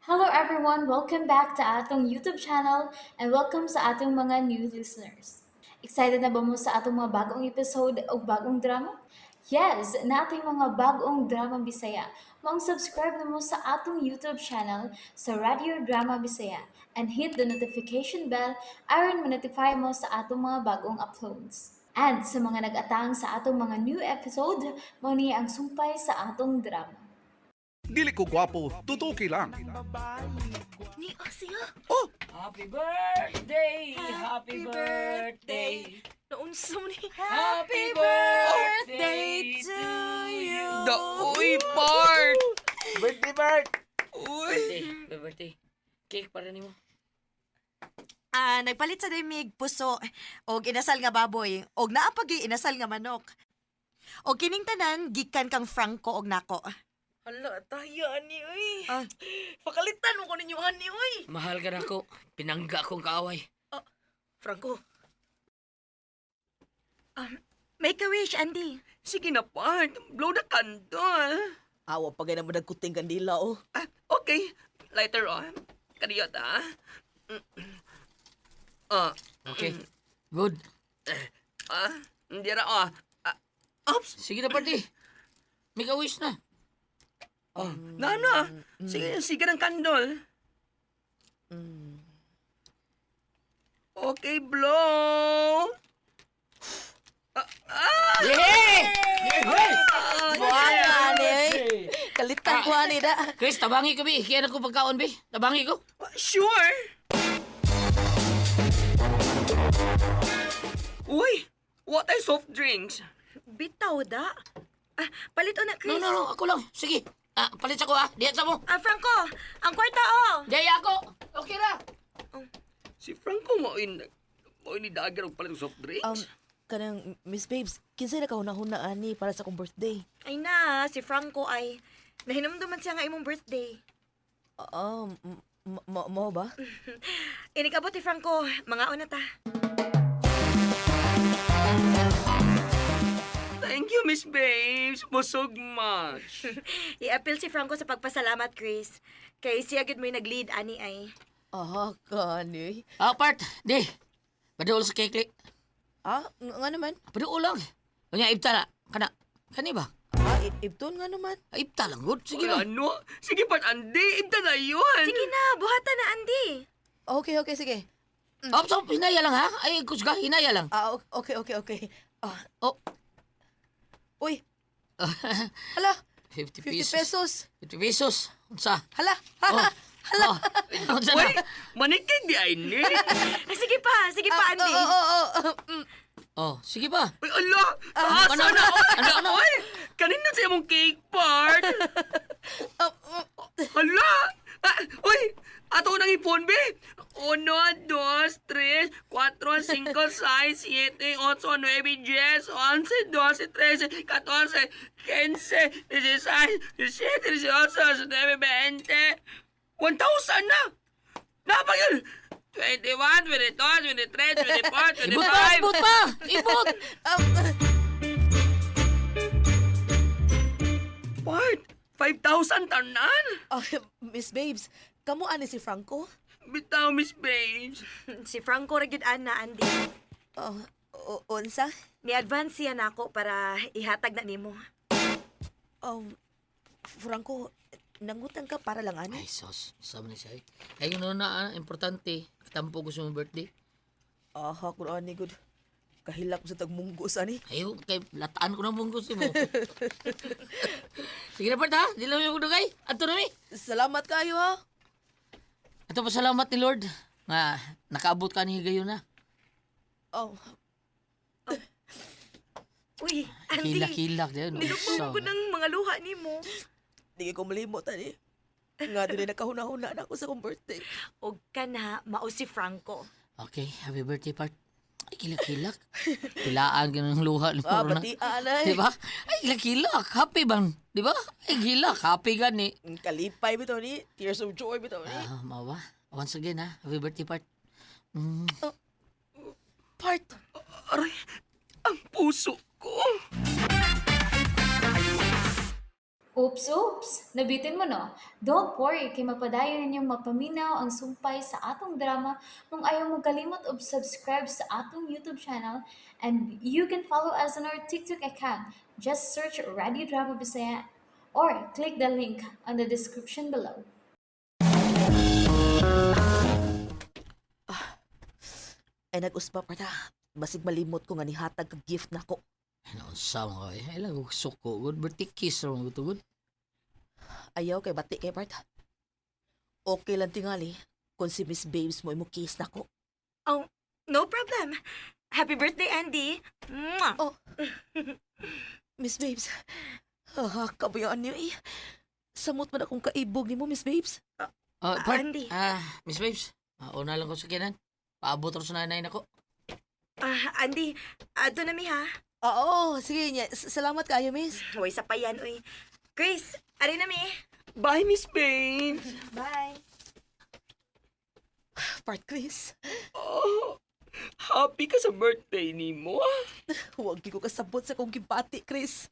Hello everyone, welcome back to atong YouTube channel and welcome sa atong mga new listeners. Excited na ba mo sa atong mga bagong episode o bagong drama? Yes, na ating mga bagong drama Bisaya. Subscribe na mo sa atong YouTube channel sa Radio Drama Bisaya and hit the notification bell aron ma-notify mo sa atong mga bagong uploads. And sa mga nag-atang sa atong mga new episode, mo ni ang sumpay sa atong drama. Dili ko gwapo, tutuki lang. Ni Asia? Oh, Happy birthday! Happy birthday! Naunsa mo ni? Happy birthday to you! daoy part! Birthday, Bart! Uy! Birthday, birthday. Cake para nimo. Nagpalit sa dimig puso og inasal nga baboy og naapagi inasal nga manok. Og kining tanan gikan kang Franco og nako. Hala, tayo, ani, uy. Ah. Pakalitan mo ko ninyo, ani, uy. Mahal ka na ako. Pinangga akong kaaway. Franco, Make a wish, Andy. sige na, part. Blow the candle. Awa pa gaya naman nagkuting kandila, oh. Okay, later on. Kaniyot, ah. Okay. Good. Hindi ra, oops. Sige na, party. Make a wish na. Nana, sige ng candle. Okay, blow. Yay! Buwan ni, eh. Kalitan ko, ani, da. Chris, tabangi ko, Bi. Kaya na ko pagkaon, Bi. Tabangi ko. Sure. Uy, what ay soft drinks? Bitaw da. Palit na, Chris. No. Ako lang. Sige. Palit ako, Diyan sa mo. Franco, ang kwarta, oh. Diyan ako. Okay na. Si Franco mo ni dagar og palit og soft drinks. Kanang, Miss Babes, kinsay na kahuna-huna, ani, para sa akong birthday. Ay na, si Franco ay nahinumduman siya nga imong birthday. Mo ba? Inikabot ni Franco, mga una ta. Thank you, Miss Babes. Busog much. I-appeal si Franco sa pagpasalamat, Chris. Kay siya gid may nag-lead ani ay. Kani. Part. Di. Paduol sa cake. Nga naman. Paduol lang. Kanya, ibta na. Kani ba? Ibton nga naman. Ibta lang, good. Sige na. Ano? Sige, Pat Andy. Ibta na yun. Sige na, buhatan na, Andy. Okay, sige. Stop. Hinaya lang, ha? Ay, kusga. Hinaya lang. Okay. Oh. Uy, hala, 50 50 pesos. pesos. 50 pesos. Unsa? Hala, Oh. hala. Unsa Uy, na? manikig di ay ni. Sige pa, Andy. Oh, sige ba? Uy, ala. Taas ano, na. ano? Uy, kanina sa imong cake part. Hala. Uy, ato nang ipon, be. 1, 2, 3, 4, 5, 6, 7, 8, 9, 10, 11, 12, 13, 14, 15, 16, 17, 18, 19, 20. 1,000 na! Napag yun! 21, 22, 23, 24, Ibot pa! 25. Ibot pa! Ibot! Bart, 5,000 tanan? Miss Babes, kamo ani si Franco? Bitaw, Miss Babes. Si Franco ra gid ana, Andy. Unsa? Ni-advance siya nako para ihatag na nimo. Franco, nangutang ka para lang ani? Ay, sos. Sama ni siya. Ay, yun na, importante. Katampo gusto mong birthday. Kung ani, good. Kahilak ko sa tagmunggos, ani. Ayaw, kay lataan ko ng bunggos mo. Sige na, Bert, ha? Di lang yung kudugay. Ato na mi. Salamat kayo, ha? Ato pasalamat ni Lord. Nga, nakaabot ka ni Higayon na. Uy, Andy. Kilak-kilak. Nilugmong ko ng mga luha nimo. Di ko malimot, ani. Nga din nakahuna-huna na ako sa kong birthday. Og kana mao si Franco. Okay, happy birthday, Part. Ay, kilak-kilak. Kilaan ka ng luha. Loro na. Pati anay. Diba? Ay, kilak-kilak. Happy bang? Diba? Ay, kilak. Happy gani. Kalipay bitaw ni. Tears of joy bitaw ni. Mawa. Once again, ha? Happy birthday, Part. Part. Aray, ang puso ko. Oops, oops! Nabitin mo no? Don't worry, kay mapadayon ninyong mapaminaw ang sumpay sa atong drama kung ayaw mo kalimot og subscribe sa atong YouTube channel and you can follow us on our TikTok account. Just search Radio Drama Bisaya or click the link on the description below. Ay nag-usba pa ta. Basig malimot ko nga nihatag ka gift nako. Ano, sama ka eh. Ay lang, suko. Good, birthday kiss. Rong ito, good. Ayaw kay bati kay Bart. Okay lang tingali kung si Miss Babes mo imo kiss nako. Oh, no problem. Happy birthday, Andy. Mwah! Oh. Miss Babes. Kabayaan niyo eh. Samot man akong kaibog ni mo, Miss Babes. Part, Andy. Miss Babes. Una lang ko sa kinan. Paabot rin sa nanay nako. Andy, ato na mi ha. Oo, sige niya. Salamat kayo, Miss. Huwag sa pa yan, uy. Chris, ari na mi. Bye, Miss Babes. Bye. Part Chris. Oh, happy ka sa birthday ni mo. Huwag ko kasabot sa kong gibati, Chris.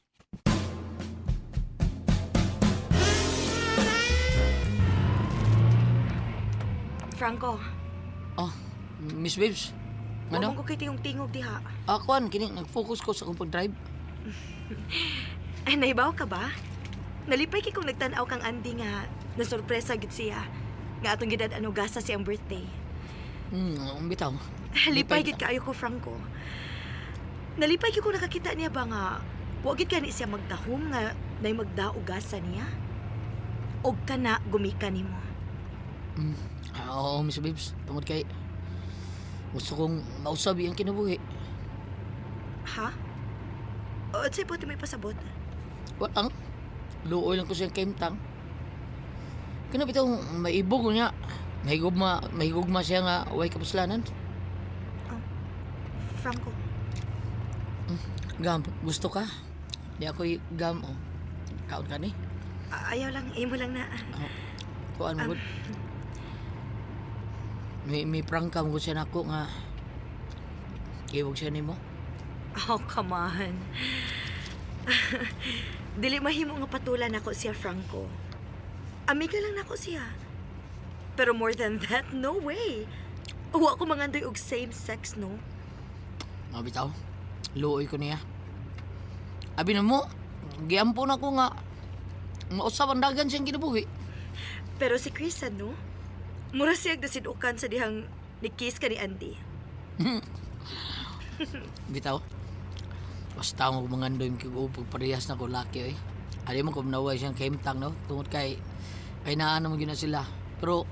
Franco, Oh, Miss Babes. ano? Ano? Huwag ko kay tingog-tingog diha. Kuan, kini, nag-focus ko sa kong pag-drive. Ay, naibaw ka ba? Nalipay kay kung nagtanaw kang Andy nga nasurpresa gid siya. Nga atong gidad ano gasa siyang birthday. Bitaw. Lipay gid kaayo ko, Franco. Nalipay gid ko nakakita niya ba nga wa gid kani siya magdahom nga nay magdaugasa niya. Og kana gumika nimo. Oo, Miss Babes. Tungod kay, gusto kong mausabi ang kinabuhi. Ha? O, at sa'yo po may pasabot. Ang luoy lang ko siyang kemtang. Kaya bitaw, maibog niya. Mahigugma siya nga way kapuslanan. Franco, Gam, gusto ka? Di ako'y gam, oh. Kaon ka ni? ayaw lang, imo lang na. Kuan mo, good. May prank ka mo siya nako nga. Iwag siya ni mo. Oh, come on. Dili mahimo nga patulan ako siya, Franco. Amiga lang nako siya. Pero more than that, no way. Huwag ko mangandoy og same sex, no? Bitaw, luoy ko niya. Abi na mo, giampo na ko nga. Mausap ang dagan siyang kinabuhi. Pero si Chris, no? Mura siya nasidukan sa dihang ni-kiss ka ni Andy. Bitaw, basta mo mangandoy kag parehas na ko laki, eh. Adi mo kung naway siyang kemtang, no? Tungod kay naano mo gina sila. Pero,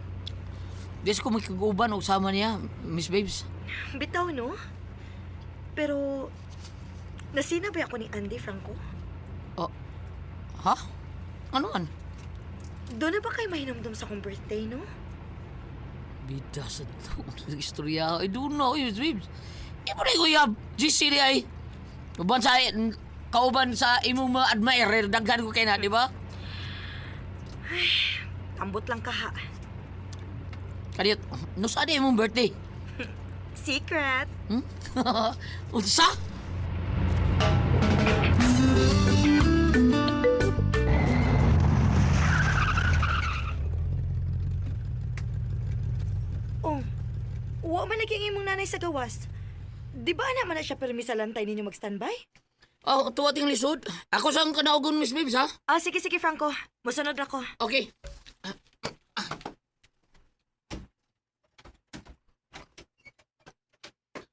des ko magkiguban o sama niya, Miss Babes. Bitaw, no? Pero, nasina ba ako ni Andy, Franco? Ha? Ano man? Doon na ba kayo mahinumdum sa kong birthday, no? Bida sa istorya. I don't know, Miss Babes. Di mo rin kuyab. GC ay. Uban sa kauban sa imong mga admirer. Daghan ko kayo na, di ba? Ambot lang ka, ha? Kaniyot, nusa di imong birthday? Secret! Unsa? Oh, wa man naging imong nanay sa gawas. Di ba naman na siya permisa lantay ninyo mag-standby? Oh, tuwa ting lisod. Ako sang kanaugon, Miss Babes, ha? Sige, Franco. Musunod ako. Okay.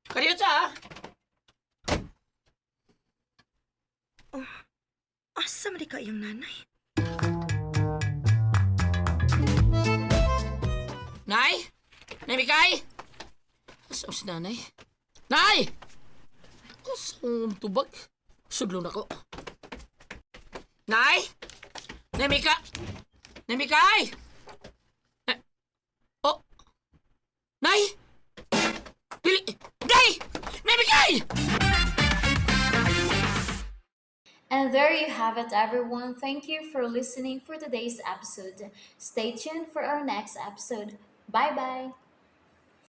Kaniyot sa, ha? Asa man di ka iyong nanay? Nay? Nay Mikay? Asa si nanay? Nay! Asang tubag? Sudlon ako. Nay? Nay Mika? Nay Mikay? Oh? Nay? Dili! Nay! Nay Mikay! And there you have it, everyone. Thank you for listening for today's episode. Stay tuned for our next episode. Bye bye.